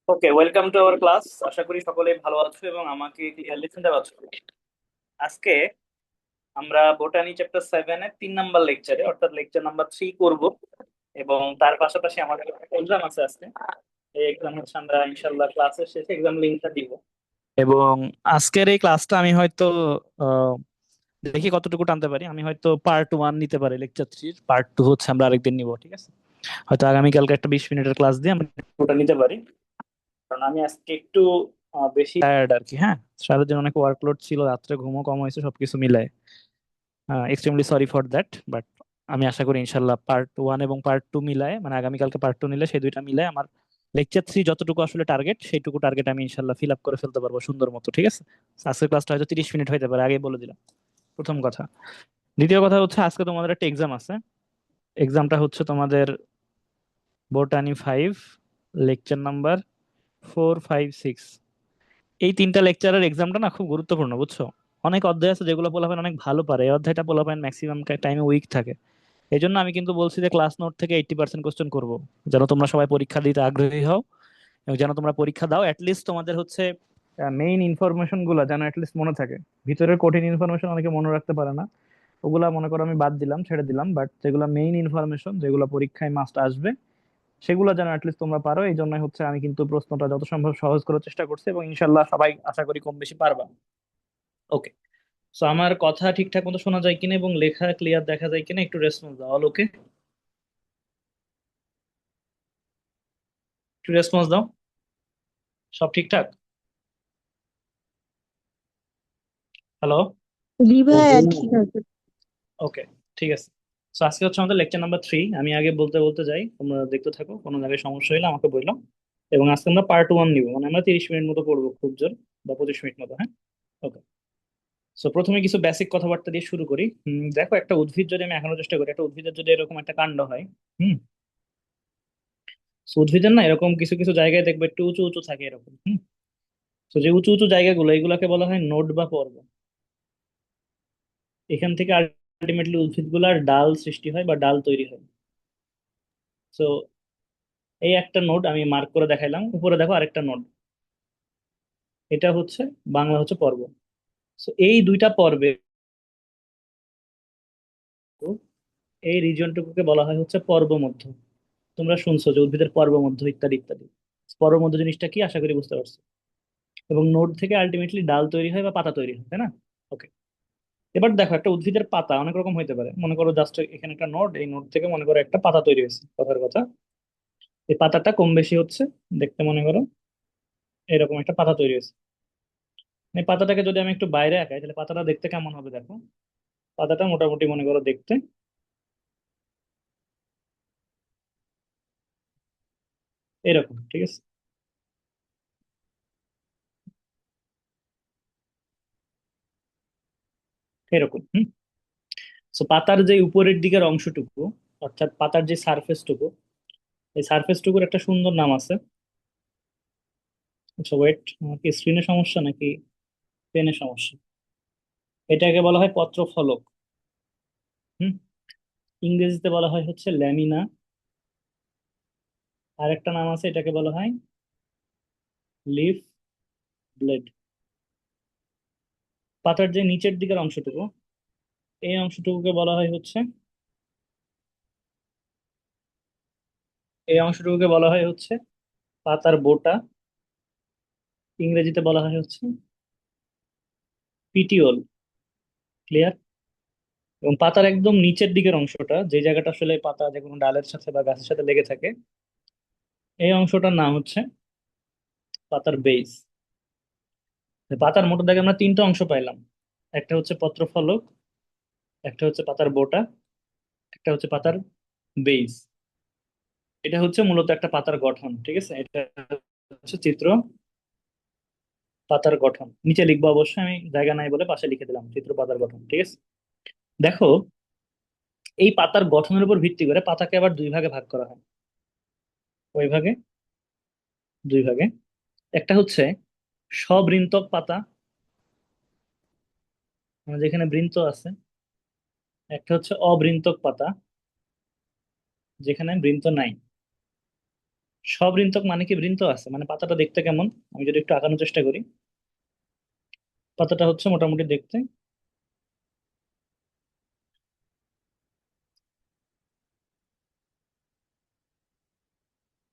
Okay, welcome to our class. আশা করি সকলেই ভালো আছো এবং আমাকে ক্লিয়ারলি শুনতে পাচ্ছ। আজকে আমরা বোটানি চ্যাপ্টার 7 এর 3 নাম্বার লেকচারে অর্থাৎ লেকচার নাম্বার 3 করব। এবং তার পাশাপাশি আমাদের এক্সাম আছে আজকে। এই এক্সাম হচ্ছে আমরা ইনশাল্লাহ ক্লাসের শেষে এক্সাম লিঙ্কটা দিব। এবং আজকের এই ক্লাসটা আমি হয়তো আহ, দেখি কতটুকু টানতে পারি। আমি হয়তো পার্ট 1 নিতে পারি, লেকচার 3 পার্ট 2 হচ্ছে আমরা আরেকদিন নিব, ঠিক আছে? হয়তো আগামীকালকে একটা 20 মিনিটের ক্লাস দিয়ে আমরা ওটা নিতে পারি। কারণ আমি আজকে একটু বেশি টায়ার্ড আর কি। হ্যাঁ, সারাদিন অনেক ওয়ার্কলোড ছিল, রাত্রে ঘুমও কম হয়েছে, সবকিছু মিলায় extremely sorry for that. But আমি আশা করি ইনশাল্লাহ পার্ট 1 এবং পার্ট 2 মিলায়, মানে আগামীকালকে পার্ট 2 নিলে সেই দুইটা মিলায় আমার লেকচার 3 যতটুকু আসলে টার্গেট, সেইটুকু টার্গেট আমি ইনশাল্লাহ ফিল আপ করে ফেলতে পারবো সুন্দর মতো, ঠিক আছে? আজকের ক্লাসটা হয়তো 30 মিনিট হইতে পারে, আগে বলে দিলাম। প্রথম কথা। দ্বিতীয় কথা হচ্ছে আজকে তোমাদের একটা এক্সাম আছে। এক্সামটা হচ্ছে তোমাদের বোটানি 5, লেকচার নাম্বার 4, 5, 6। এই 3টা লেকচারের এক্সামটা না খুব গুরুত্বপূর্ণ, বুঝছো? অনেক অধ্যায় আছে যেগুলো পোলাপান অনেক ভালো পারে, এই অধ্যায়টা পোলাপান ম্যাক্সিমাম টাইমে উইক থাকে। এই জন্য আমি কিন্তু বলছি যে ক্লাস নোট থেকে 80% কোশ্চেন করবো, যেন তোমরা সবাই পরীক্ষা দিতে আগ্রহী হও এবং যেন তোমরা পরীক্ষা দাও অ্যাটলিস্ট তোমাদের হচ্ছে মেইন ইনফরমেশন গুলো যেন অ্যাটলিস্ট মনে থাকে। ভিতরের কঠিন ইনফরমেশন অনেকে মনে রাখতে পারে না, ওগুলা মনে করো আমি বাদ দিলাম, ছেড়ে দিলাম, বাট যেগুলো মেইন ইনফরমেশন যেগুলো পরীক্ষায় মাস্ট আসবে সেগুলো যেন অ্যাটলিস্ট তোমরা পারো। এই জন্যই হচ্ছে আমি কিন্তু প্রশ্নটা যত সম্ভব সহজ করার চেষ্টা করছি এবং ইনশাল্লাহ সবাই আশা করি কম বেশি পারবা। ওকে। সো আমার কথা ঠিকঠাক মতো শোনা যায় কিনা এবং লেখা ক্লিয়ার দেখা যায় কিনা একটু রেসপন্স দাও। অল ওকে? একটু রেসপন্স দাও। সব ঠিকঠাক? হ্যালো? জি ভাইয়া, ঠিক আছে। ওকে, ঠিক আছে। সো আজকে হচ্ছে আমাদের লেকচার নাম্বার 3। আমি আগে বলতে বলতে যাই, তোমরা দেখতে থাকো, কোনো জায়গায় সমস্যা হলে আমাকে বললো। এবং আজকে আমরা পার্ট 1 নিব, মানে আমরা 30 মিনিট মতো পড়বো খুব জোর, বা 25 মিনিট মতো, হ্যাঁ? ওকে। সো প্রথমে কিছু বেসিক কথাবার্তা দিয়ে শুরু করি। দেখো, একটা উদ্ভিদ যদি আমি এখনো চেষ্টা করি, একটা উদ্ভিদের যদি এরকম একটা কাণ্ড হয়, হুম, so উদ্ভিদের না এরকম কিছু কিছু জায়গায় দেখবে একটু উঁচু উঁচু থাকে এরকম, হুম। তো যে উঁচু উঁচু জায়গাগুলো এগুলাকে বলা হয় নোড বা পর্ব। এখান থেকে আলটিমেটলি উদ্ভিদগুলার ডাল সৃষ্টি হয় বা ডাল তৈরি হয়। তো এই একটা নোড আমি মার্ক করে দেখাইলাম, উপরে দেখো আরেকটা নোড, এটা হচ্ছে বাংলা হচ্ছে পর্ব। তো এই দুইটা পর্বে এই রিজিয়নটুকুকে বলা হয় হচ্ছে পর্বমধ্য। তোমরা শুনছো যে উদ্ভিদের পর্বমধ্য ইত্যাদি ইত্যাদি। পর্বমধ্য জিনিসটা কি আশা করি বুঝতে পারছো। এবং নোড থেকে আলটিমেটলি ডাল তৈরি হয় বা পাতা তৈরি হয়, তাই না? ওকে। এবার দেখো, একটা উদ্ভিদের পাতা অনেক রকম হইতে পারে। মনে করো জাস্ট এখানে একটা নোড, এই নোড থেকে মনে করো একটা পাতা তৈরি হয়েছে, কথার কথা। এই পাতাটা কম বেশি হচ্ছে দেখতে, মনে করো এরকম একটা পাতা তৈরি হয়েছে। এই পাতাটাকে যদি আমি একটু বাইরে আঁকাই তাহলে পাতাটা দেখতে কেমন হবে দেখো। পাতাটা মোটামুটি মনে করো দেখতে এরকম, ঠিক আছে? এরকম, হুম। তো পাতার যে উপরের দিকের অংশটুকু, অর্থাৎ পাতার যে সারফেসটুকু, এই সারফেসটুকুর একটা সুন্দর নাম আছে। আচ্ছা ওয়েট, আমার কি স্ক্রিনে সমস্যা নাকি পেনের সমস্যা? এটাকে বলা হয় পত্রফলক, হুম। ইংরেজিতে বলা হয় হচ্ছে ল্যামিনা। আর একটা নাম আছে, এটাকে বলা হয় লিফ ব্লেড। পাতার যে নিচের দিকের অংশটুকু, এই অংশটুকুকে বলা হয় হচ্ছে, এই অংশটুকুকে বলা হয় হচ্ছে পাতার বোটা। ইংরেজিতে বলা হয় হচ্ছে পিটিওল। ক্লিয়ার? এবং পাতার একদম নিচের দিকের অংশটা, যে জায়গাটা আসলে পাতা যে কোনো ডালের সাথে বা গাছের সাথে লেগে থাকে, এই অংশটার নাম হচ্ছে পাতার বেস। পাতার মোটা দাগে আমরা 3টা অংশ পাইলাম। একটা হচ্ছে পত্রফলক, একটা হচ্ছে পাতার বোটা, একটা হচ্ছে পাতার বেস। এটা হচ্ছে মূলত একটা পাতার গঠন, ঠিক আছে? এটা হচ্ছে চিত্র পাতার গঠন। নিচে লিখবো অবশ্যই, আমি জায়গা নাই বলে পাশে লিখে দিলাম চিত্র পাতার গঠন, ঠিক আছে? দেখো, এই পাতার গঠনের উপর ভিত্তি করে পাতাকে আবার দুই ভাগে ভাগ করা হয়। ওই ভাগে, দুই ভাগে। একটা হচ্ছে সবৃন্তক পাতা, মানে যেখানে বৃন্ত আছে। একটা হচ্ছে অবৃন্তক পাতা, যেখানে বৃন্ত নাই। সবৃন্তক মানে কি বৃন্ত আছে, মানে পাতাটা দেখতে কেমন? আমি যদি একটু আঁকানোর চেষ্টা করি, পাতাটা হচ্ছে মোটামুটি দেখতে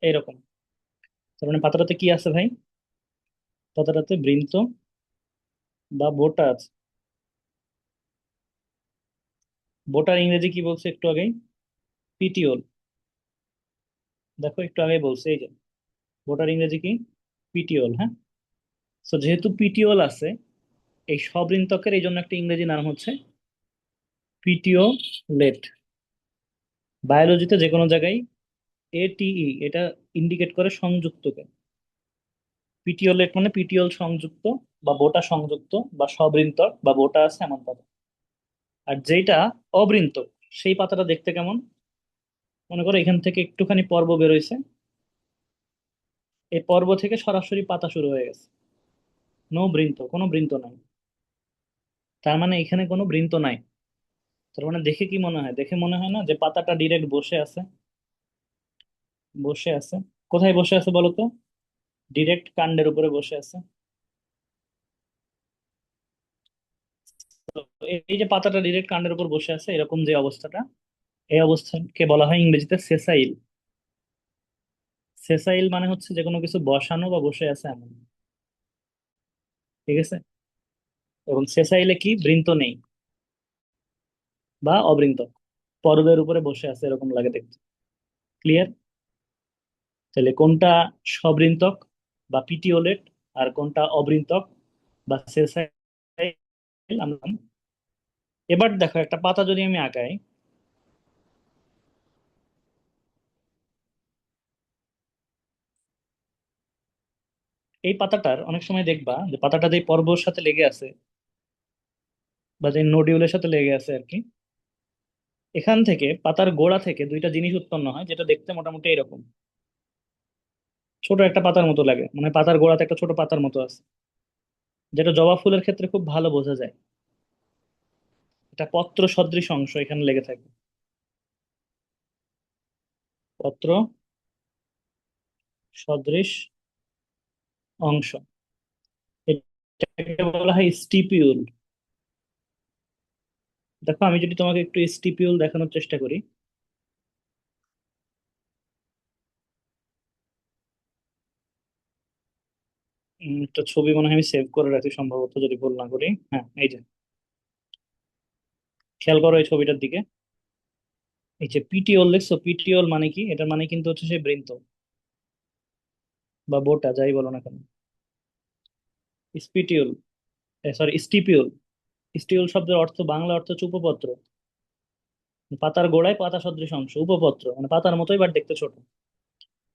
এইরকম। তার মানে পাতাটাতে কি আছে ভাই? পাতাটাতে বৃন্ত বা বোটা আছে। বোটার ইংরেজি কি বলছে একটু আগেই? পিটিওল। দেখো একটু আগেই বলছে, এই যে বোটার ইংরেজি কি? পিটিওল, হ্যাঁ। তো যেহেতু পিটিওল আছে, এই সবৃন্তকের এই জন্য একটা ইংরেজি নাম হচ্ছে পিটিওলেট। বায়োলজিতে যে কোনো জায়গায় এটিই এটা ইন্ডিকেট করে সংযুক্তকে। পিটিওলেট মানে পিটিওল সংযুক্ত বা বোটা সংযুক্ত বা সবৃন্তক বা বোটা আছে এমন পাতা। আর যেটা অবৃন্তক, সেই পাতাটা দেখতে কেমন? মনে করো এখান থেকে একটুখানি পর্ব বেরোইছে, এই পর্ব থেকে সরাসরি পাতা শুরু হয়ে গেছে, নো বৃন্ত, কোনো বৃন্ত নাই। তার মানে এখানে কোনো বৃন্ত নাই। তার মানে দেখে কি মনে হয়? দেখে মনে হয় না যে পাতাটা ডিরেক্ট বসে আছে? বসে আছে। কোথায় বসে আছে বলো তো? ডিরেক্ট কাণ্ডের উপরে বসে আছে। তো এই যে পাতাটা ডিরেক্ট কাণ্ডের উপর বসে আছে, এরকম যে অবস্থাটা, এই অবস্থাকে বলা হয় ইংরেজিতে সেসাইল। সেসাইল মানে হচ্ছে যে কোনো কিছু বসানো বা বসে আছে এমন। ঠিক আছে। এবং সেসাইলে কি বৃন্ত নেই বা অবৃন্ত, পর্বের উপরে বসে আছে এরকম লাগে দেখতে। ক্লিয়ার? তাহলে কোনটা সবৃন্তক বা পিটিওলেট আর কোনটা অবৃন্তক বা সেসাইল আমরা। এবার দেখো একটা পাতা যদি আমি আঁকাই, এই পাতাটার অনেক সময় দেখবা যে পাতাটা যে পর্বর সাথে লেগে আছে বা যে নোডিউলের সাথে লেগে আছে আর কি, এখান থেকে পাতার গোড়া থেকে দুইটা জিনিস উৎপন্ন হয় যেটা দেখতে মোটামুটি এরকম। ছোট একটা পাতার মতো লাগে, মানে পাতার গোড়াতে একটা ছোট পাতার মতো আছে, যেটা জবা ফুলের ক্ষেত্রে খুব ভালো বোঝা যায়। এটা পত্র সদৃশ অংশ এখানে লেগে থাকে। পত্র সদৃশ অংশ, এটাকে বলা হয় স্টিপিউল। দেখো আমি যদি তোমাকে একটু স্টিপিউল দেখানোর চেষ্টা করি, একটা ছবি মনে হয় আমি সেভ করে রাখি সম্ভবত, যদি ভুল না করি। হ্যাঁ, এই যে খেয়াল করো এই ছবিটার দিকে। এই যে পিটিওল দেখছো? পিটিওল মানে কি? এটা মানে কিন্তু হচ্ছে সেই বৃন্ত বা বোটা যাই বলো না কেন। স্পিটিউল, সরি স্টিপিউল। স্টিউল শব্দের অর্থ, বাংলা অর্থ হচ্ছে উপপত্র। পাতার গোড়ায় পাতা সদৃশ অংশ, উপপত্র মানে পাতার মতোই বাট দেখতে ছোট।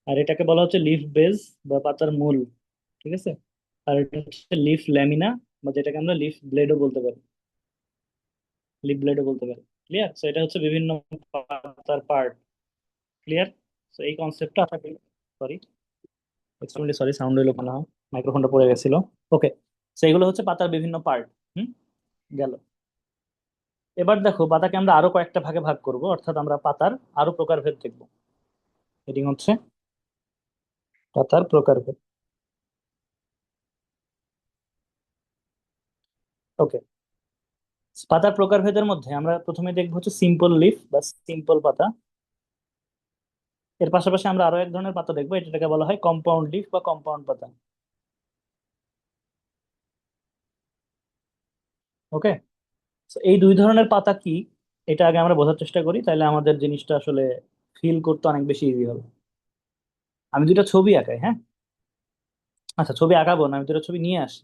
আর এটাকে বলা হচ্ছে লিফ বেস বা পাতার মূল। ঠিক আছে। আর এটা হচ্ছে লিফ ল্যামিনা, বা যেটাকে আমরা লিফ ব্লেডও বলতে পারি। লিফ ব্লেডও বলতে পারি। ক্লিয়ার? তো এটা হচ্ছে বিভিন্ন পাতার পার্ট। ক্লিয়ার? তো এই কনসেপ্টটা আশা করি, সরি এক্সট্রিমলি সরি, সাউন্ড হইলো মনে হয়, মাইক্রোফোনটা পড়ে গেছিল। ওকে। তো এগুলো হচ্ছে পাতার বিভিন্ন পার্ট। হুম, গেল। এবার দেখো পাতাকে আমরা আরো কয়েকটা ভাগে ভাগ করব, অর্থাৎ আমরা পাতার আরো প্রকারভেদ দেখবো। হেডিং হচ্ছে পাতার প্রকারভেদ। ওকে। পাতার প্রকারভেদের মধ্যে আমরা প্রথমে দেখবো হচ্ছে সিম্পল লিফ বা সিম্পল পাতা। এর পাশাপাশি আমরা আরো এক ধরনের পাতা দেখবো, এটাকে বলা হয় কম্পাউন্ড লিফ বা কম্পাউন্ড পাতা। ওকে। এই দুই ধরনের পাতা কি, এটা আগে আমরা বোঝার চেষ্টা করি, তাহলে আমাদের জিনিসটা আসলে ফিল করতে অনেক বেশি ইজি হবে। আমি দুইটা ছবি আঁকাই, হ্যাঁ। আচ্ছা, ছবি আঁকাবো না, আমি দুটো ছবি নিয়ে আসি।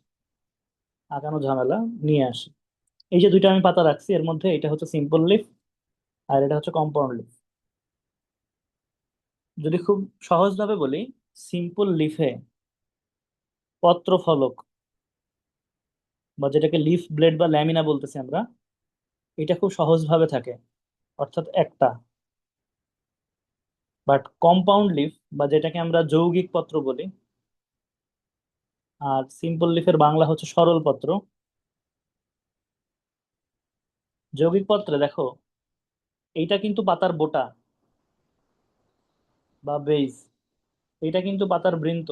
আঁকানো ঝামেলা, নিয়ে আসি। এই যে দুইটা আমি পাতা রাখছি, এর মধ্যে এটা হচ্ছে সিম্পল লিফ আর এটা হচ্ছে কম্পাউন্ড লিফ। যদি খুব সহজ ভাবে বলি, সিম্পল লিফে পত্র ফলক বা যেটাকে লিফ ব্লেড বা ল্যামিনা বলতেছি আমরা, এটা খুব সহজ ভাবে থাকে, অর্থাৎ একটা। বাট কম্পাউন্ড লিফ বা যেটাকে আমরা যৌগিক পত্র বলি, আর সিম্পল লিফের বাংলা হচ্ছে সরল পত্র। যৌগিক পত্রে দেখো, এইটা কিন্তু পাতার বোটা বা বেইজ, এটা কিন্তু পাতার বৃন্ত।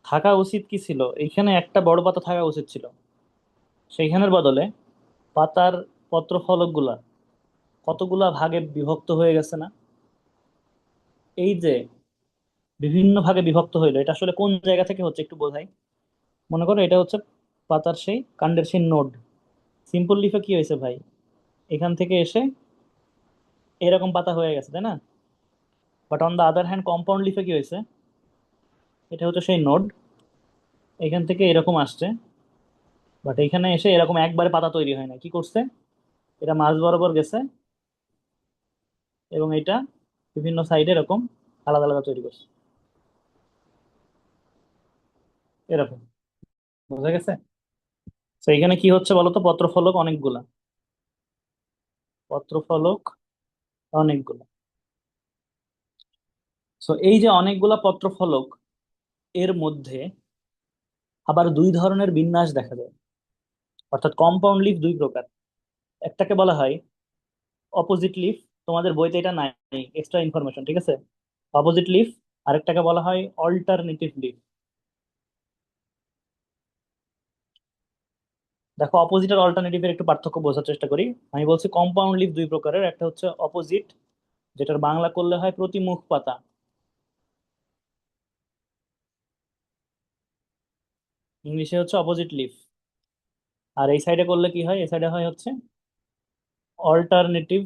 থাকা উচিত কি ছিল, এইখানে একটা বড় পাতা থাকা উচিত ছিল, সেইখানের বদলে পাতার পত্র ফলকগুলা কতগুলা ভাগে বিভক্ত হয়ে গেছে না? এই যে বিভিন্ন ভাগে বিভক্ত হইলো, এটা আসলে কোন জায়গা থেকে হচ্ছে একটু বোঝাই। মনে করো এটা হচ্ছে পাতার সেই কাণ্ডের সেই নোড। সিম্পল লিফে কি হয়েছে ভাই, এখান থেকে এসে এরকম পাতা হয়ে গেছে, তাই না? But on the other hand compound লিফে কি হয়েছে, এটা হচ্ছে সেই নোড, এখান থেকে এরকম আসছে, বাট এখানে এসে এরকম একবারে পাতা তৈরি হয় না, কি করছে, এটা মাঝ বরাবর গেছে এবং এটা বিভিন্ন সাইডে এরকম আলাদা আলাদা তৈরি করছে, এরকম। বোঝা গেছে? তো এখানে কি হচ্ছে বলতো, পত্রফলক অনেকগুলা, পত্রফলক অনেকগুলা। সো এই যে অনেকগুলা পত্রফলক, এর মধ্যে আবার দুই ধরনের বিন্যাস দেখা যায়। অর্থাৎ কম্পাউন্ড লিফ দুই প্রকার। একটাকে বলা হয় অপোজিট লিফ, তোমাদের বইতে এটা নাই, এক্সট্রা ইনফরমেশন, ঠিক আছে? Opposite leaf. আরেকটাকে বলা হয় অল্টারনেটিভ লিফ। দেখো অপোজিট আর অল্টারনেটিভের একটু পার্থক্য বোঝার চেষ্টা করি। আমি বলছি কম্পাউন্ড লিফ দুই প্রকারের, একটা হচ্ছে অপোজিট, যেটার বাংলা করলে হয় প্রতিমুখ পাতা, ইংলিশে হচ্ছে অপোজিট লিফ। আর এই সাইডে করলে কি হয়, এই সাইডে হয় হচ্ছে অল্টারনেটিভ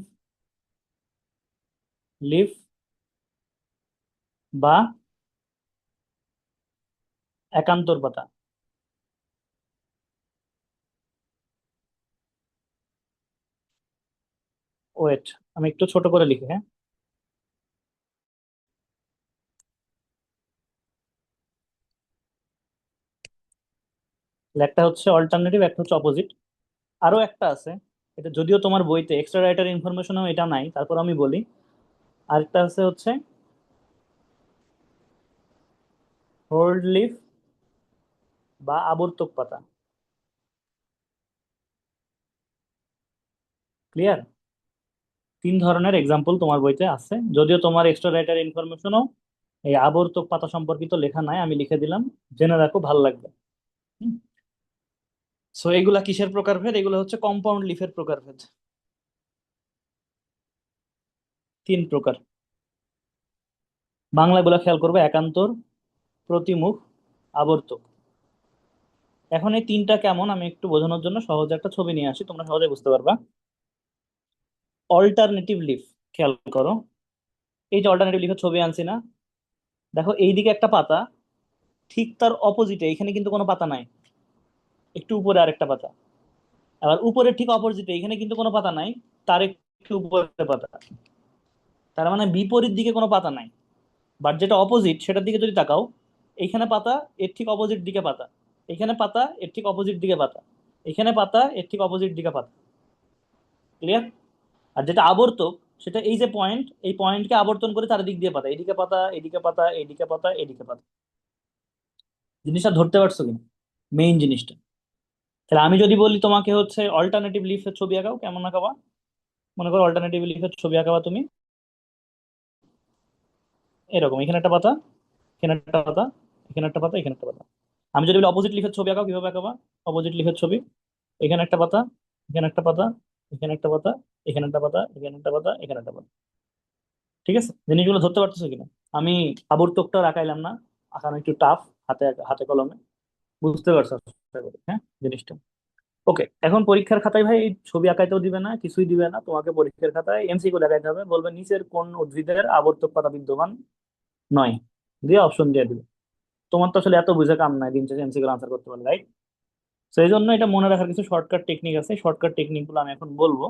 লিফ বা একান্তর পাতা। ওয়েট, আমি একটু ছোট করে লিখি, হ্যাঁ। একটা হচ্ছে অল্টারনেটিভ, একটা হচ্ছে অপোজিট। আরো একটা আছে, এটা যদিও তোমার বইতে এক্সট্রা রাইটার ইনফরমেশনও এটা নাই, তারপর আমি বলি। আরেকটা আছে হচ্ছে হোল্ড লিফ বা আবর্তক পাতা। ক্লিয়ার? তিন ধরনের এক্সাম্পল তোমার বইতে আছে, যদিও তোমার এক্সট্রা রাইটার ইনফরমেশনও এই আবর্তক পাতা সম্পর্কিত লেখা নাই, আমি লিখে দিলাম, জেনে রাখো, ভালো লাগবে। সো এগুলা কিসের প্রকারভেদ, এগুলো হচ্ছে কম্পাউন্ড লিফের প্রকারভেদ। তিন প্রকার। বাংলাগুলা খেয়াল করবে, একান্তর, প্রতিমুখ, আবর্তক। এখন এই তিনটা কেমন আমি একটু বোঝানোর জন্য সহজে একটা ছবি নিয়ে আসি, তোমরা সহজে বুঝতে পারবা। অল্টারনেটিভ লিফ, খেয়াল করো, এই যে অল্টারনেটিভ লিফের ছবি আনছি না, দেখো এইদিকে একটা পাতা, ঠিক তার অপোজিটে এখানে কিন্তু কোনো পাতা নাই, একটু উপরে আরেকটা পাতা। আবার উপরে ঠিক অপোজিটে এখানে কিন্তু কোনো পাতা নাই, তার একটু উপরে পাতা। তার মানে বিপরীত দিকে কোনো পাতা নাই। বাট যেটা অপোজিট সেটার দিকে যদি তাকাও, এইখানে পাতা, এর ঠিক অপোজিট দিকে পাতা, এখানে পাতা, এর ঠিক অপোজিট দিকে পাতা, এখানে পাতা, এর ঠিক অপোজিট দিকে পাতা। ক্লিয়ার? আর যেটা আবর্তক, সেটা এই যে পয়েন্ট, এই পয়েন্টকে আবর্তন করে চারিদিক দিয়ে পাতা, এদিকে পাতা, এদিকে পাতা, এদিকে পাতা, এদিকে পাতা। জিনিসটা ধরতে পারছো কিনা, মেইন জিনিসটা? তাহলে আমি যদি বলি তোমাকে হচ্ছে অল্টারনেটিভ লিফের ছবি আঁকাও, কেমন আঁকাবা? মনে করো অল্টারনেটিভ লিফের ছবি আঁকাবা তুমি এরকম, এখানে একটা পাতা, এখানে একটা পাতা, এখানে একটা পাতা, এখানে একটা পাতা। আমি যদি বলি অপোজিট লিফের ছবি আঁকাও, কিভাবে আঁকাবা? অপোজিট লিফের ছবি, এখানে একটা পাতা, এখানে একটা পাতা, এখানে একটা পাতা, এখানে একটা পাতা, এখানে একটা পাতা, এখানে একটা পাতা। ঠিক আছে, জিনিসগুলো ধরতে পারতেছো কিনা? আমি আবর্তকটা আঁকাইলাম না, আঁকানো একটু টাফ, হাতে হাতে কলমে। বুঝতে পারছো আশা করি, হ্যাঁ, জিনিসটা? ওকে, এখন পরীক্ষার খাতায় ভাই এই ছবি আঁকাইতেও দিবে না, কিছুই দিবে না তোমাকে, পরীক্ষার খাতায় এমসিকিউ দেখাইতে হবে, বলবে নিচের কোন উদ্ভিদের আবর্তক পাতা বিদ্যমান নয়, দিয়ে অপশন দিয়ে দিবে। তোমার তো আসলে এত বুঝে কাম নাই, দিন শেষে এমসিকিউ আনসার করতে পারবে, রাইট? তো এই জন্য এটা মনে রাখার কিছু শর্টকাট টেকনিক আছে, শর্টকাট টেকনিক গুলো আমি এখন বলবো।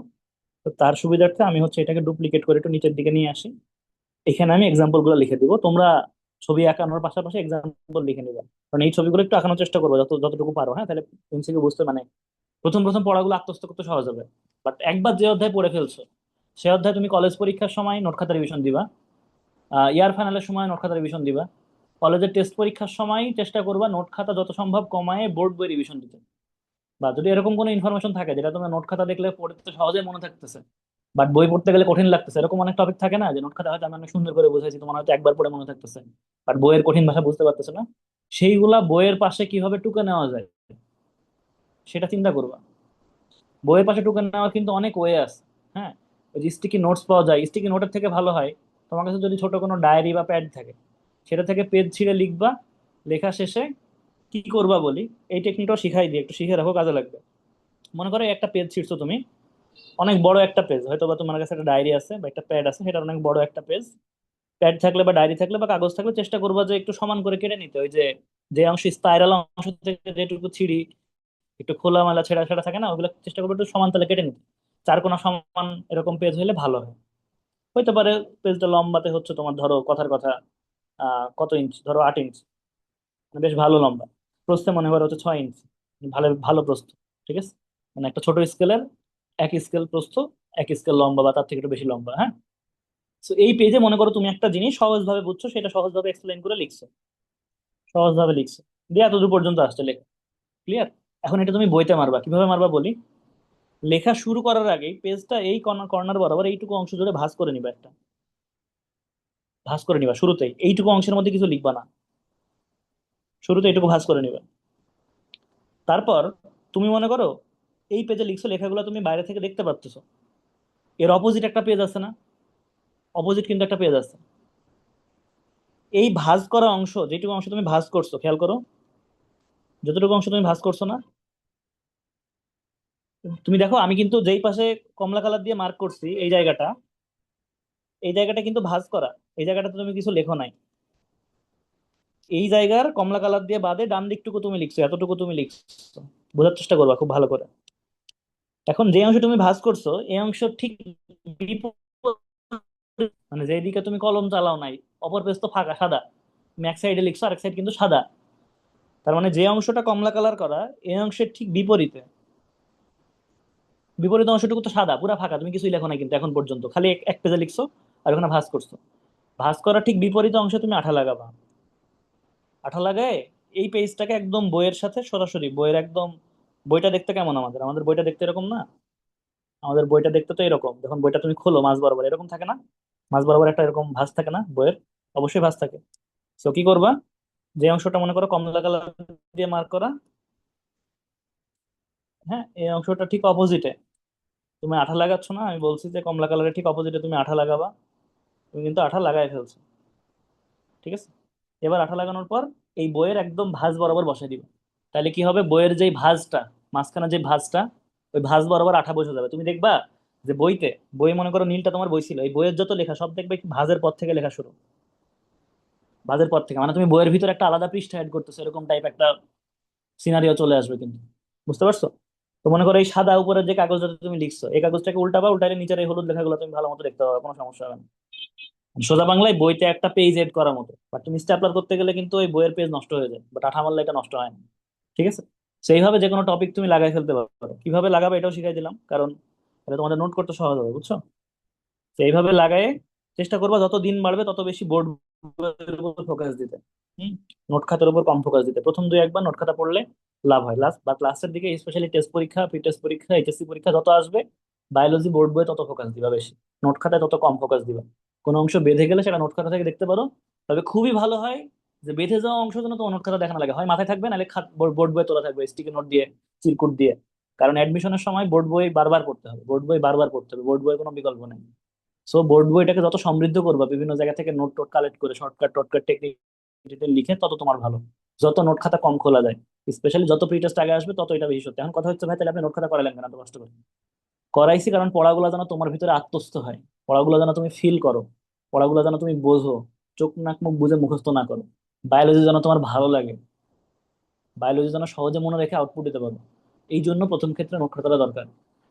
তো তার সুবিধার্থে আমি হচ্ছে এটাকে ডুপ্লিকেট করে একটু নিচের দিকে নিয়ে আসি, এখানে আমি এক্সাম্পল গুলো লিখে দিব, তোমরা ছবি আঁকানোর পাশাপাশি এক্সাম্পল লিখে নিবে। কারণ এই ছবিগুলো একটু আঁকানোর চেষ্টা করবো যতটুকু পারো, হ্যাঁ, তাহলে এমসিকিউ বুঝতে মানে প্রথম প্রথম পড়াগুলো আত্মস্থ করতে সহজ হবে। বাট একবার যে অধ্যায় পড়ে ফেলছো, সে অধ্যায় তুমি কলেজ পরীক্ষার সময় নোট খাতা রিভিশন দিবা, ইয়ার ফাইনালের সময় নোট খাতা রিভিশন দিবা, কলেজের টেস্ট পরীক্ষার সময় চেষ্টা করবা নোট খাতা যত সম্ভব কমায় বোর্ড বই রিভিশন দিতে। বা যদি এরকম কোনো ইনফরমেশন থাকে যেটা তোমার নোট খাতা দেখলে পড়তে সহজে মনে থাকতেছে, বাট বই পড়তে গেলে কঠিন লাগতেছে, এরকম অনেক টপিক থাকে না যে নোট খাতা হয়তো আমি অনেক সুন্দর করে বুঝাইছি, তোমার হয়তো একবার পড়ে মনে থাকতেছে, বাট বইয়ের কঠিন ভাষা বুঝতে পারতেছে না। সেইগুলা বইয়ের পাশে কিভাবে টুকে নেওয়া যায় সেটা চিন্তা করবা। বইয়ের পাশে টুকে নেওয়ার কিন্তু অনেক ওয়ে আছে। হ্যাঁ, ওই যে স্টিকি নোটস পাওয়া যায়, স্টিকি নোটের থেকে ভালো হয় তোমার কাছে যদি ছোট কোনো ডায়েরি বা প্যাড থাকে, সেটা থেকে পেজ ছিঁড়ে লিখবা। লেখা শেষে কি করবা বলি, এই টেকনিকটাও শিখাই দিই, একটু শিখে রাখো, কাজে লাগবে। মনে করো একটা পেজ ছিঁড়ছো তুমি, অনেক বড় একটা পেজ, হয়তো বা তোমার কাছে একটা ডায়েরি আছে বা একটা প্যাড আছে, সেটা অনেক বড় একটা পেজ। প্যাড থাকলে বা ডায়েরি থাকলে বা কাগজ থাকলে চেষ্টা করবা যে একটু সমান করে কেটে নিতে, ওই যে যে অংশ স্পাইরাল অংশ থেকে যেটুকু ছিঁড়ি, একটু খোলামেলা ছেঁড়া ছেঁড়া থাকে না, ওগুলো চেষ্টা করবো একটু সমান তালে কেটে নিতে। চার কোণা সমান এরকম পেজ হলে ভালো হয়। হইতে পারে পেজটা লম্বাতে হচ্ছে তোমার, ধরো কথার কথা কত ইঞ্চ, ধরো 8 ইঞ্চ, মানে বেশ ভালো লম্বা। প্রস্থে মনে করো হচ্ছে 6 ইঞ্চ, ভালো ভালো প্রস্থ। ঠিক আছে, মানে একটা ছোট স্কেলের এক স্কেল প্রস্থ, এক স্কেল লম্বা বা তার থেকে একটু বেশি লম্বা। হ্যাঁ, তো এই পেজে মনে করো তুমি একটা জিনিস সহজভাবে বুঝছো, সেটা সহজভাবে এক্সপ্লেন করে লিখছো, সহজভাবে লিখছো, দিয়ে এতদূর পর্যন্ত আসছে লেখা। ক্লিয়ার? এখন এটা তুমি বইতে মারবা, কিভাবে মারবা বলি। লেখা শুরু করার আগে পেজটা এই কর্নার বরাবর এইটুকু অংশ জুড়ে ভাঁজ করে নিবা, একটা ভাঁজ করে নিবা শুরুতেই, এইটুকু অংশের মধ্যে কিছু লিখবা না, শুরুতে এইটুকু ভাঁজ করে নিবা। তারপর তুমি মনে করো এই পেজে লিখছো, লেখাগুলো তুমি বাইরে থেকে দেখতে পাচ্ছ, এর অপোজিট একটা পেজ আছে না, অপোজিট কিন্তু একটা পেজ আছে। এই ভাঁজ করা অংশ, যেটুকু অংশ তুমি ভাঁজ করছো, খেয়াল করো, যতটুকু অংশ তুমি ভাঁজ করছো না, তুমি দেখো আমি কিন্তু যেই পাশে কমলা কালার দিয়ে মার্ক করছি এই জায়গাটা, এই জায়গাটা কিন্তু ভাঁজ করা, এই জায়গাটাতে তুমি কিছু লেখো নাই। এই জায়গার কমলা কালার দিয়ে বাদে ডান দিকটুকু তুমি লিখছো, এতটুকু তুমি লিখছো। বোঝার চেষ্টা করবা খুব ভালো করে। এখন যে অংশ তুমি ভাঁজ করছো এই অংশ ঠিক বিপরীত, মানে যেদিকে তুমি কলম চালাও নাই, অপর পেজ তো ফাঁকা সাদা, তুমি এক সাইডে লিখছো, আরেক সাইড কিন্তু সাদা। তার মানে যে অংশটা কমলা কালার করা, এই অংশের ঠিক বিপরীতে, বিপরীত অংশটুকু তো সাদা পুরা ফাঁকা, তুমি কিছুই লেখো নাই কিন্তু এখন পর্যন্ত, খালি এক এক পেজে লিখছো আর ওখানে ভাঁজ করছো। ভাঁজ করা ঠিক বিপরীত অংশে তুমি আঠা লাগাবা। আঠা লাগায় এই পেজটাকে একদম বইয়ের সাথে সরাসরি, বইয়ের একদম, বইটা দেখতে কেমন আমাদের, আমাদের বইটা দেখতে এরকম না, আমাদের বইটা দেখতে তো এরকম, যখন বইটা তুমি খোলো মাঝ বরাবর এরকম থাকে না, মাঝ বরাবর একটা এরকম ভাঁজ থাকে না বইয়ের, অবশ্যই ভাঁজ থাকে। তো কি করবা, যে অংশটা মনে করো কমলা কালার দিয়ে মার্ক করা, হ্যাঁ, এই অংশটা ঠিক অপোজিটে তুমি আঠা লাগাচ্ছ না, আমি বলছি যে কমলা কালারের ঠিক অপোজিটে তুমি আঠা লাগাবা। তুমি কিন্তু আঠা লাগাই ফেলছো। ঠিক আছে, এবার আঠা লাগানোর পর এই বইয়ের একদম ভাঁজ বরাবর বসাই দিবে। তাহলে কি হবে, বইয়ের যেই ভাঁজটা, মাঝখানে যে ভাঁজটা, ওই ভাঁজ বরাবর আঠা বসে যাবে। তুমি দেখবা যে বইতে, বই মনে করো নীলটা তোমার বই ছিল, এই বইয়ের যত লেখা সব দেখবে কি ভাঁজের পর থেকে লেখা শুরু, ভাঁজের পর থেকে, মানে তুমি বইয়ের ভিতরে একটা আলাদা পৃষ্ঠা অ্যাড করতেছো, এরকম টাইপ একটা সিনারিও চলে আসবে কিন্তু। বুঝতে পারছো? তো মনে করো এই সাদা উপরের যে কাগজটাতে তুমি লিখছো, এই কাগজটাকে উল্টাবা, উল্টালে নিচের এই হলুদ লেখাগুলো তুমি ভালো মতো দেখতে পাবে, কোনো সমস্যা হবে না। সোজা বাংলায় বইতে একটা পেজ এড করার মতো, বাট তুমি স্ট্যাপলার করতে গেলে কিন্তু ওই বইয়ের পেজ নষ্ট হয়ে যায়, বাট আঠা মারলে এটা নষ্ট হয় না। ঠিক আছে, সেইভাবে যে কোনো টপিক তুমি লাগাই ফেলতে পারো। কিভাবে লাগাবে এটাও শিখাই দিলাম, কারণ এটা তোমাদের নোট করতে সহজ হবে, বুঝছো? তো এইভাবে লাগায়ে চেষ্টা করবা যত দিন বাড়বে তত বেশি বোর্ড উপর ফোকাস দিতে। হম, নোট খাতার উপর কম ফোকাস দিতে। প্রথম দুই একবার নোট খাতা পড়লে লাভ হয়, লাস্ট বা ক্লাসের দিকে স্পেশালি টেস্ট পরীক্ষা, প্রি টেস্ট পরীক্ষা, এইচএসসি পরীক্ষা যত আসবে, বায়োলজি বোর্ড বইয়ে তত ফোকাস দিবা বেশি, নোট খাতায় তত কম ফোকাস দিবা। কোনো অংশ বেঁধে গেলে সেটা নোট খাতা থেকে দেখতে পারো, তবে খুবই ভালো হয় যে বেঁধে যাওয়া অংশ যেন তোমার নোট খাতা দেখানো লাগে, হয় মাথায় থাকবে, নাহলে বোর্ড বইয়ে তোলা থাকবে স্টিকি নোট দিয়ে, চিরকুট দিয়ে। কারণ অ্যাডমিশনের সময় বোর্ড বই বারবার পড়তে হবে, বোর্ড বই বারবার পড়তে হবে, বোর্ড বইয়ের কোনো বিকল্প নেই। সো বোর্ড বইটাকে যত সমৃদ্ধ করবা বিভিন্ন জায়গা থেকে নোট টোট কালেক্ট করে, শর্টকাট টর্টকাট টেকনিক লিখে, তত তোমার ভালো। যত নোট খাতা কম খোলা যায়, স্পেশালি যত প্রি টেস্ট আগে আসবে, তত এটা বেশি সত্যি। এখন কথা হচ্ছে ভাই, তাহলে আপনি নোট খাতা করালেন কেন এত কষ্ট করে? করাইছি কারণ পড়াগুলো যেন তোমার ভিতরে আত্মস্থ হয়, পড়াগুলো যেন তুমি ফিল করো, পড়াগুলো যেন তুমি বোঝো, চোখ নাক মুখ বুঝে মুখস্থ না করো। বায়োলজি যেন তোমার ভালো লাগে, বায়োলজি যেন সহজে মনে রেখে আউটপুট দিতে পারো। এই জন্য প্রথম ক্ষেত্রে নোট খাতাটা দরকার।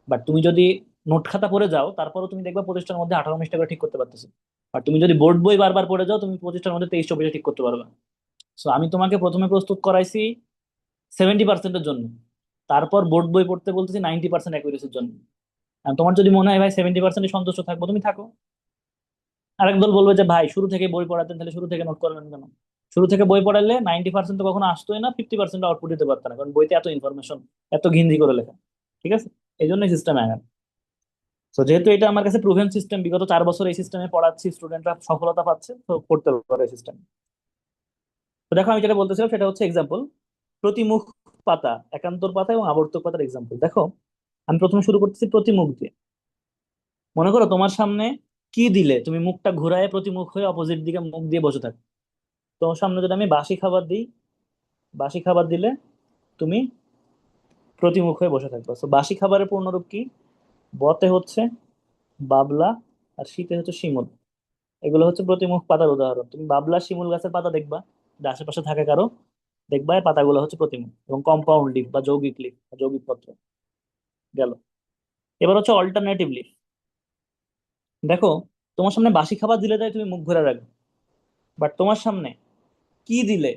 বাট তুমি যদি নোট খাতা পড়ে যাও, তারপরও তুমি দেখবা প্রতিষ্ঠানের মধ্যে 18-19টা করে ঠিক করতে পারতেছো। আর তুমি যদি বোর্ড বই বারবার পড়ে যাও, তুমি প্রতিষ্ঠানের মধ্যে 23-24টা ঠিক করতে পারবে। সো আমি তোমাকে প্রথমে প্রস্তুত করাইছি 70%-এর জন্য, তারপর বোর্ড বই পড়তে বলতেছি 90% অ্যাকুরেসির জন্য। আর তোমার যদি মনে হয় ভাই 70%-এ সন্তুষ্ট থাকবো, তুমি থাকো। আরেক দল বলবে যে ভাই শুরু থেকে বই পড়াতেন, তাহলে শুরু থেকে নোট করলেন কেন? শুরু থেকে বই পড়ালে 90% তো কখনো আসতোই না, 50% আউটপুট দিতে পারতো না, কারণ বইতে এত ইনফরমেশন, এত ঘিঞ্জি করে লেখা। ঠিক আছে, এই জন্যই সিস্টেম তো যেহেতু এটা আমার কাছে প্রুভেন সিস্টেম, বিগত 4 বছর এই সিস্টেমে পড়াচ্ছি, স্টুডেন্টরা সফলতা পাচ্ছে, তো পড়তে পারে সিস্টেম। তো দেখো আমি যেটা বলতেছিলাম সেটা হচ্ছে এক্সাম্পল, প্রতিমুখ পাতা, একান্তর পাতা এবং আবর্তক পাতার এক্সাম্পল দেখো। আমি প্রথমে শুরু করতেছি প্রতিমুখ দিয়ে। মনে করো তোমার সামনে কি দিলে তুমি মুখটা ঘুরায় প্রতিমুখ হয়ে অপোজিট দিকে মুখ দিয়ে বসে থাকো। তোমার সামনে যদি আমি বাসি খাবার দিই, বাসি খাবার দিলে তুমি প্রতিমুখ হয়ে বসে থাকবে। তো বাসি খাবারের পূর্ণরূপ কি? বতে হচ্ছে বাবলা, আর শীতে হচ্ছে শিমুল। এগুলো হচ্ছে প্রতিমুখ পাতার উদাহরণ। তুমি বাবলা শিমুল গাছের পাতা দেখবা যে আশেপাশে থাকে কারো, দেখবা এই পাতাগুলো হচ্ছে প্রতিমুখ এবং কম্পাউন্ড লিফ বা যৌগিক লিফ, যৌগিক পত্র। গেল। এবার হচ্ছে অল্টারনেটিভ লিফ। দেখো তোমার সামনে বাসি খাবার দিলে তাই তুমি মুখ ঘুরে রাখবে, বাট তোমার সামনে কি দিলে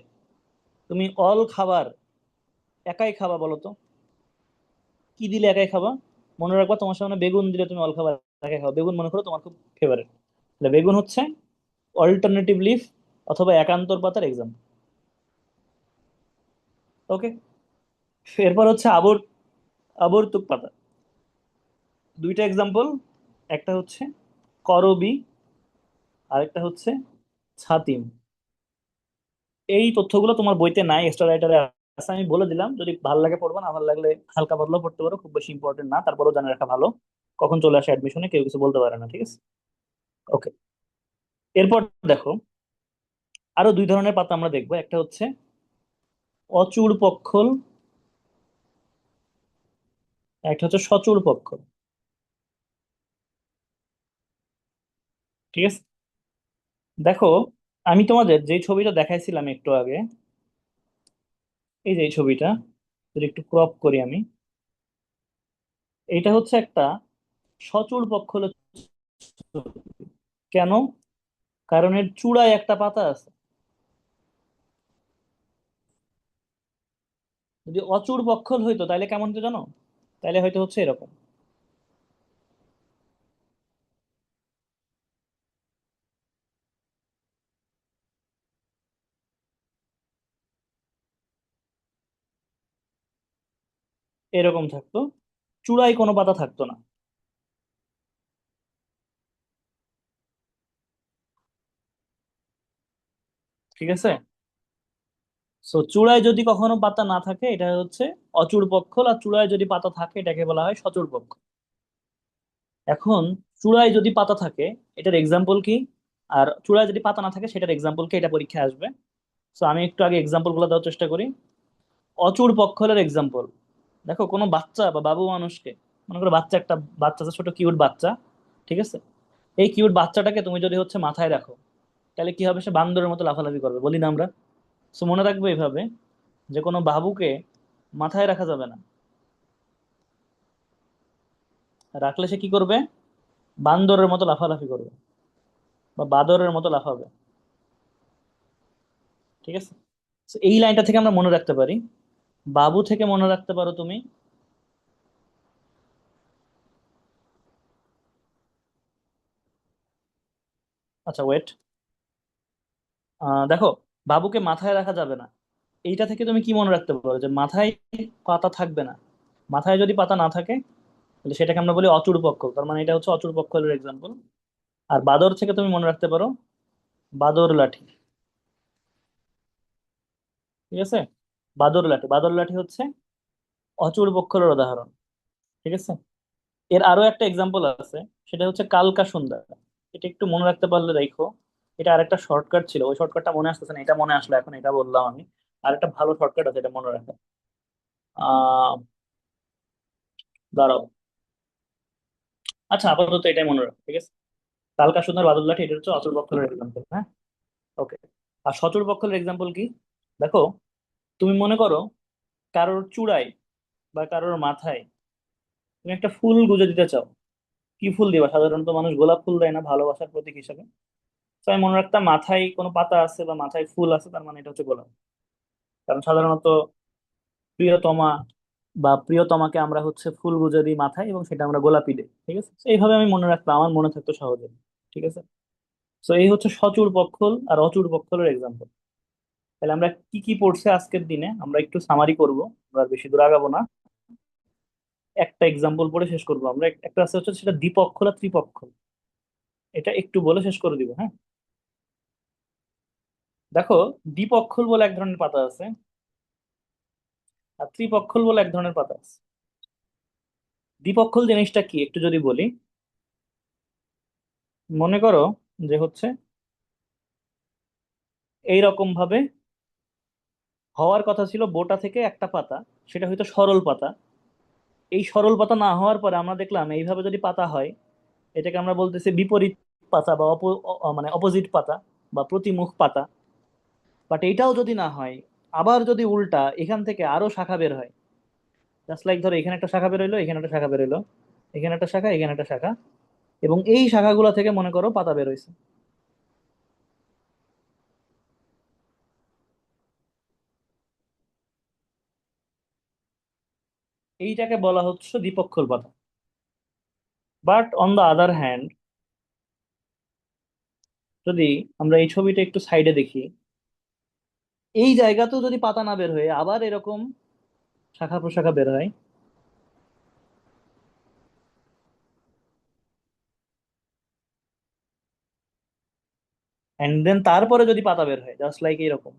তুমি অল খাবার একাই খাবা বলো তো? কি দিলে একাই খাবা? মনে রাখবা তোমার সামনে বেগুন দিলে তুমি অল খাবার একাই খাবা। বেগুন মনে করো তোমার খুব ফেভারিট, তাহলে বেগুন হচ্ছে অল্টারনেটিভ লিফ অথবা একান্তর পাতার এক্সাম্পল। ওকে। এরপর হচ্ছে আবর্তক পাতা। দুইটা এক্সাম্পল, একটা হচ্ছে করবি, আরেকটা হচ্ছে ছাতিম। এই তথ্যগুলো তোমার বইতে নাই, এক্সট্রা রাইটারে আছে, আমি বলে দিলাম, যদি ভালো লাগে পড়বা, না ভালো লাগলে হালকা পাতলাও পড়তে পারো, খুব বেশি ইম্পর্টেন্ট না, তারপরেও জানে রাখা ভালো। কখন চলে আসে অ্যাডমিশনে কেউ কিছু বলতে পারে না, ঠিক আছে? ওকে। এরপর দেখো আরো দুই ধরনের পাতা আমরা দেখবো, একটা হচ্ছে অচূড় পক্ষল, একটা হচ্ছে সচূড় পক্ষল। ঠিক আছে। দেখো আমি তোমাদের যে ছবিটা দেখাইছিলাম একটু আগে, এই যে এই ছবিটা, যদি একটু ক্রপ করি আমি, এইটা হচ্ছে একটা সচূড় পক্ষলের ছবি। কেন? কারণ এর চূড়ায় একটা পাতা আছে। যদি অচূড় পক্ষল হইতো তাহলে কেমন হতো জানো? তাহলে হয়তো হচ্ছে এরকম। এরকম থাকতো, চূড়ায় কোনো পাতা থাকতো না। ঠিক আছে। সো চূড়ায় যদি কখনো পাতা না থাকে এটা হচ্ছে অচূড় পক্ষল, আর চূড়ায় যদি পাতা থাকে এটাকে বলা হয় সচূড় পক্ষল। এখন চূড়ায় যদি পাতা থাকে এটার এক্সাম্পল কি, আর চূড়ায় যদি পাতা না থাকে সেটার এক্সাম্পল কি, এটা পরীক্ষায় আসবে। সো আমি একটু আগে এক্সাম্পল গুলো দেওয়ার চেষ্টা করি। অচূড় পক্ষলের এক্সাম্পল, দেখো কোনো বাচ্চা বা বাবু মানুষকে, মনে করো বাচ্চা একটা, বাচ্চা আছে, ছোট কিউট বাচ্চা। ঠিক আছে। এই কিউট বাচ্চাটাকে তুমি যদি হচ্ছে মাথায় রাখো, তাহলে কি হবে? সে বান্দরের মতো লাফালাফি করবে, বলি না আমরা? সো মনে রাখবে এইভাবে, যে কোনো বাবুকে মাথায় রাখা যাবে না। রাখলে সে কি করবে? বান্দরের মতো লাফালাফি করবে বা বাদরের মতো লাফাবে। ঠিক আছে। So এই লাইনটা থেকে আমরা মনে রাখতে পারি। বাবু থেকে মনে রাখতে পারো তুমি, আচ্ছা ওয়েট, দেখো বাবুকে মাথায় রাখা যাবে না, এইটা থেকে তুমি কি মনে রাখতে পারো? যে মাথায় পাতা থাকবে না। মাথায় যদি পাতা না থাকে তাহলে সেটাকে আমরা বলি অচূড় পক্ষল, তার মানে এটা হচ্ছে অচূড় পক্ষলের এক্সাম্পল। আর বাদর থেকে তুমি মনে রাখতে পারো বাদর লাঠি। ঠিক আছে। বাদর লাঠি, বাদর লাঠি হচ্ছে অচূড় পক্ষলের উদাহরণ। ঠিক আছে। এর আরো একটা এক্সাম্পল আছে, সেটা হচ্ছে কালকা সন্ধ্যা। এটা একটু মনে রাখতে পারলে দেখো, এটা আরেকটা শর্টকাট ছিল, ওই শর্টকাটটা মনে আসতেছে না, এটা মনে আসলো এখন, এটা বললাম আমি। আর একটা ভালো শর্টকাট আছে এটা মনে রাখা। আহ দাঁড়াও, আচ্ছা আপাতত এটাই মনে রাখো, ঠিক আছে। কালকা সন্ধ্যার বাদল লাঠি, এটা হচ্ছে অচল পক্ষলের এক্সাম্পল, হ্যাঁ। ওকে। আর সচল পক্ষলের এক্সাম্পল কি? দেখো তুমি মনে করো কারোর চূড়ায় বা কারোর মাথায় তুমি একটা ফুল গুজে দিতে চাও। কি ফুল দিবা? সাধারণত মানুষ গোলাপ ফুল দেয় না ভালোবাসার প্রতীক হিসেবে। তো আমি মনে রাখতাম মাথায় কোনো পাতা আছে বা মাথায় ফুল আছে, তার মানে এটা হচ্ছে গোলাপ। কারণ সাধারণত প্রিয়তমা বা প্রিয়তমাকে আমরা হচ্ছে ফুল গুজে দিই মাথায়, এবং সেটা আমরা গোলাপি দিই। ঠিক আছে। তো এইভাবে আমি মনে রাখতাম, আমার মনে থাকতো সহজে। ঠিক আছে। তো এই হচ্ছে সচূড় পক্ষল আর অচূড় পক্ষলের এক্সাম্পল। তাহলে আমরা কি কি পড়ছে আজকের দিনে আমরা একটু সামারি করব, আমরা আর বেশি দূর আগাবো না। একটা এক্সাম্পল পড়ে শেষ করবো আমরা। একটা আছে হচ্ছে সেটা দ্বিপক্ষল আর ত্রিপক্ষল। এটা একটু বলে শেষ করে দিব, হ্যাঁ। দেখো, দ্বিপক্ষল বলে এক ধরনের পাতা আছে, আর ত্রিপক্ষল বলে এক ধরনের পাতা আছে। দ্বিপক্ষল জিনিসটা কি একটু যদি বলি, মনে করো যে হচ্ছে এইরকম ভাবে হওয়ার কথা ছিল বোটা থেকে একটা পাতা, সেটা হয়তো সরল পাতা। এই সরল পাতা না হওয়ার পরে আমরা দেখলাম এইভাবে যদি পাতা হয়, এটাকে আমরা বলতেছি বিপরীত পাতা বা মানে অপোজিট পাতা বা প্রতিমুখ পাতা। বাট এইটাও যদি না হয়, আবার যদি উল্টা এখান থেকে আরো শাখা বের হয়, জাস্ট লাইক ধরো এখানে একটা শাখা বের হইলো, এখানে একটা শাখা বের হইলো, এখানে একটা শাখা, এখানে একটা শাখা, এবং এই শাখাগুলো থেকে মনে করো পাতা বের হইছে, এইটাকে বলা হচ্ছে দ্বিপক্ষল পাতা। But on the other hand, যদি আমরা এই ছবিটা একটু সাইডে দেখি, এই জায়গাতেও যদি পাতা না বের হয়ে আবার এরকম শাখা প্রশাখা বের হয়, এন্ড দেন তারপরে যদি পাতা বের হয় জাস্ট লাইক এরকম,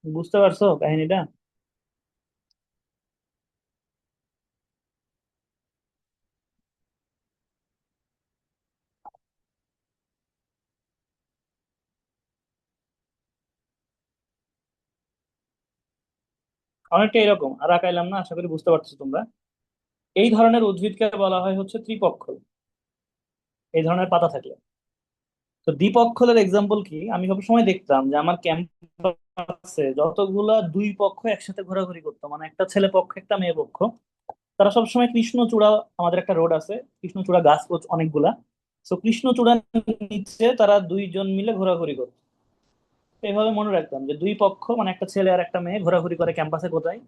বুঝতে পারছো কাহিনীটা? অনেকটা এরকম, আর আঁকাইলাম না, আশা করি বুঝতে পারছো তোমরা। এই ধরনের উদ্ভিদকে বলা হয় হচ্ছে ত্রিপক্ষল, এই ধরনের পাতা থাকলে। তো দ্বিপক্ষলের এক্সাম্পল কি, আমি সব সময় দেখতাম যে আমার ক্যাম্পাসে যতগুলা দুই পক্ষ একসাথে ঘোরাঘুরি করতো, মানে একটা ছেলে পক্ষ একটা মেয়ে পক্ষ, তারা সবসময় কৃষ্ণচূড়া, আমাদের একটা রোড আছে, কৃষ্ণচূড়া গাছ অনেকগুলা, তো কৃষ্ণচূড়ার নিচে তারা দুইজন মিলে ঘোরাঘুরি করতো। তো এইভাবে মনে রাখতাম যে দুই পক্ষ মানে একটা ছেলে আর একটা মেয়ে ঘোরাঘুরি করে ক্যাম্পাসে, কোথায়?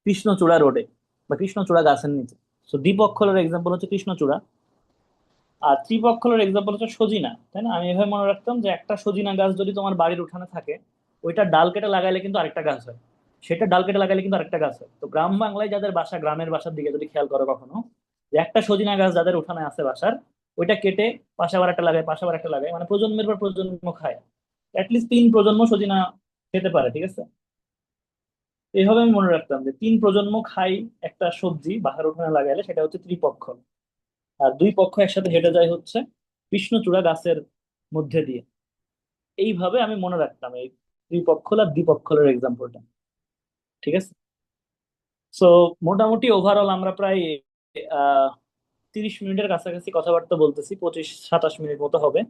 কৃষ্ণচূড়া রোডে বা কৃষ্ণচূড়া গাছের নিচে। তো দ্বিপক্ষলের এক্সাম্পল হচ্ছে কৃষ্ণচূড়া, আর ত্রিপক্ষলের এক্সাম্পল হচ্ছে সজিনা, তাই না? আমি এভাবে মনে রাখতাম যে একটা সজিনা গাছ যদি তোমার বাড়ির উঠানে থাকে, ওইটা ডাল কেটে লাগাইলে কিন্তু আরেকটা গাছ হয়, সেটা ডাল কেটে লাগাইলে কিন্তু আরেকটা গাছ হয়। তো গ্রাম বাংলায় যাদের বাসা, গ্রামের বাসার দিকে যদি খেয়াল করো কখনো, যে একটা সজিনা গাছ যাদের উঠানে আছে বাসার, ওইটা কেটে পাশে আবার একটা লাগায়, পাশে আবার একটা লাগায়, মানে প্রজন্মের পর প্রজন্ম খায়, অ্যাটলিস্ট 3 প্রজন্ম সজিনা খেতে পারে, ঠিক আছে? তো এইভাবে আমি মনে রাখতাম যে 3 প্রজন্ম খাই একটা সবজি বাসার উঠানে লাগাইলে, সেটা হচ্ছে ত্রিপক্ষল। আর দুই পক্ষ একসাথে হেঁটে যায় হচ্ছে কৃষ্ণচূড়া গাছের মধ্যে দিয়ে। এইভাবে আমি মনে রাখতাম এই ত্রিপক্ষল আর দ্বিপক্ষলের এক্সাম্পলটা, ঠিক আছে? সো মোটামুটি ওভারঅল আমরা প্রায় আহ 30 মিনিটের কাছাকাছি কথাবার্তা বলতেছি, 25-27 মিনিট মতো হবে।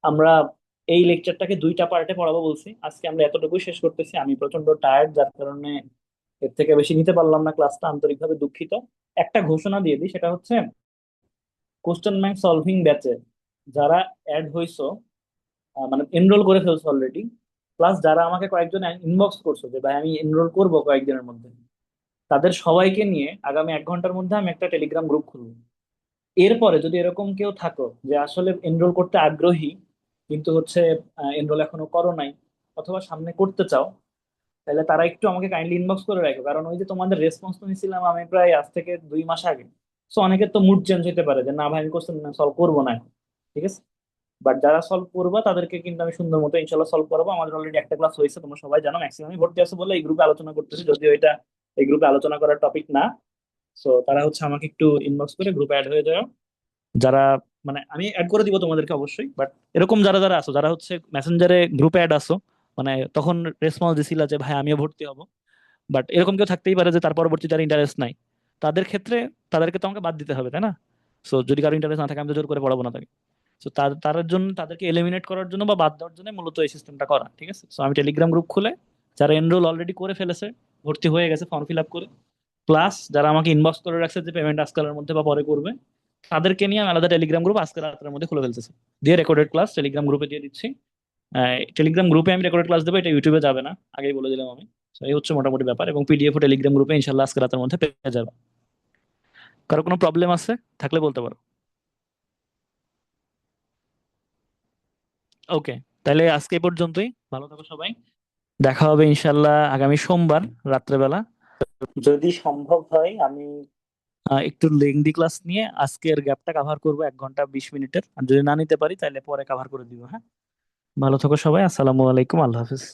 আমরা এই লেকচারটাকে 2টা পার্টে পড়াবো বলছি, আজকে আমরা এতটুকুই শেষ করতেছি। আমি প্রচন্ড টায়ার্ড, যার কারণে এর থেকে বেশি নিতে পারলাম না ক্লাসটা, আন্তরিকভাবে দুঃখিত। একটা ঘোষণা দিয়ে দিই, সেটা হচ্ছে কোশ্চেন ব্যাংক সলভিং ব্যাচে যারা অ্যাড হইছো, মানে এনরোল করে ফেলছো অলরেডি, প্লাস যারা আমাকে কয়েকজন ইনবক্স করছো যে ভাই আমি এনরোল করব কয়েকদিনের মধ্যে, তাদের সবাইকে নিয়ে আগামী 1 ঘন্টার মধ্যে আমি একটা টেলিগ্রাম গ্রুপ খুলবো। এরপরে যদি এরকম কেউ থাকো যে আসলে এনরোল করতে আগ্রহী, কিন্তু হচ্ছে এনরোল এখনো করো নাই, অথবা সামনে করতে চাও, তাহলে তারা একটু আমাকে কাইন্ডলি ইনবক্স করে রাখো। কারণ ওই যে তোমাদের রেসপন্স তো নিছিলাম আমি প্রায় আজ থেকে 2 মাস আগে, সো অনেকের তো মুড চেঞ্জ হতে পারে যে না ভাই আমি কোশ্চেন সলভ করবো না এখন, ঠিক আছে? বাট যারা সলভ করবা তাদেরকে কিন্তু আমি সুন্দর মতো ইনশাল্লাহ সলভ করাবো। আমাদের অলরেডি একটা ক্লাস হয়েছে, তোমরা সবাই জানো, ম্যাক্সিমামই ভর্তি আছে বলে এই গ্রুপে আলোচনা করতেছি, যদিও এটা এই গ্রুপে আলোচনা করার টপিক না। সো তারা হচ্ছে আমাকে একটু ইনবক্স করে গ্রুপে অ্যাড হয়ে যাও। যারা, মানে আমি অ্যাড করে দিব তোমাদেরকে অবশ্যই, বাট এরকম যারা যারা আছো, যারা হচ্ছে মেসেঞ্জারে গ্রুপে অ্যাড আছো, মানে তখন রেসপন্স দিছিলা যে ভাই আমিও ভর্তি হব, বাট এরকম কেউ থাকতেই পারে যে তার পরবর্তী যারা ইন্টারেস্ট নাই, তাদের ক্ষেত্রে তাদেরকে তো আমাকে বাদ দিতে হবে, তাই না? সো যদি কারো ইন্টারেস্ট না থাকে আমি তো জোর করে পড়াবো না তাকে। তো তার জন্য, তাদেরকে এলিমিনেট করার জন্য বা বাদ দেওয়ার জন্য মূলত এই সিস্টেমটা করা, ঠিক আছে? সো আমি টেলিগ্রাম গ্রুপ খুলে যারা এনরোল অলরেডি করে ফেলেছে, ভর্তি হয়ে গেছে ফর্ম ফিল আপ করে, প্লাস যারা আমাকে ইনবক্স করে রাখছে যে পেমেন্ট আজকালের মধ্যে বা পরে করবে, তাদেরকে নিয়ে আমি আলাদা টেলিগ্রাম গ্রুপ আজকে রাতের মধ্যে খুলে ফেলতেছি, দিয়ে রেকর্ডেড ক্লাস টেলিগ্রাম গ্রুপে দিয়ে দিচ্ছি। টেলিগ্রাম গ্রুপে আমি রেকর্ডেড ক্লাস দেবো, এটা ইউটিউবে যাবে না, আগেই বলে দিলাম আমি। তো এই হচ্ছে মোটামুটি ব্যাপার, এবং পিডিএফ ও টেলিগ্রাম গ্রুপে ইনশাল্লাহ আজকে রাতের মধ্যে পেয়ে যাবে। কারো কোনো প্রবলেম আছে থাকলে বলতে পারো। ওকে, তাহলে আজকে এই পর্যন্তই। ভালো থাকো সবাই। দেখা হবে ইনশাল্লাহ আগামী সোমবার রাত্রেবেলা। যদি সম্ভব হয় আমি একটু লেংদি ক্লাস নিয়ে আজকের গ্যাপটা কভার করব 1 ঘন্টা 20 মিনিটের, আর যদি না নিতে পারি তাহলে পরে কভার করে দিব। হ্যাঁ, ভালো থাকো সবাই। আসসালামু আলাইকুম, আল্লাহ হাফিজ।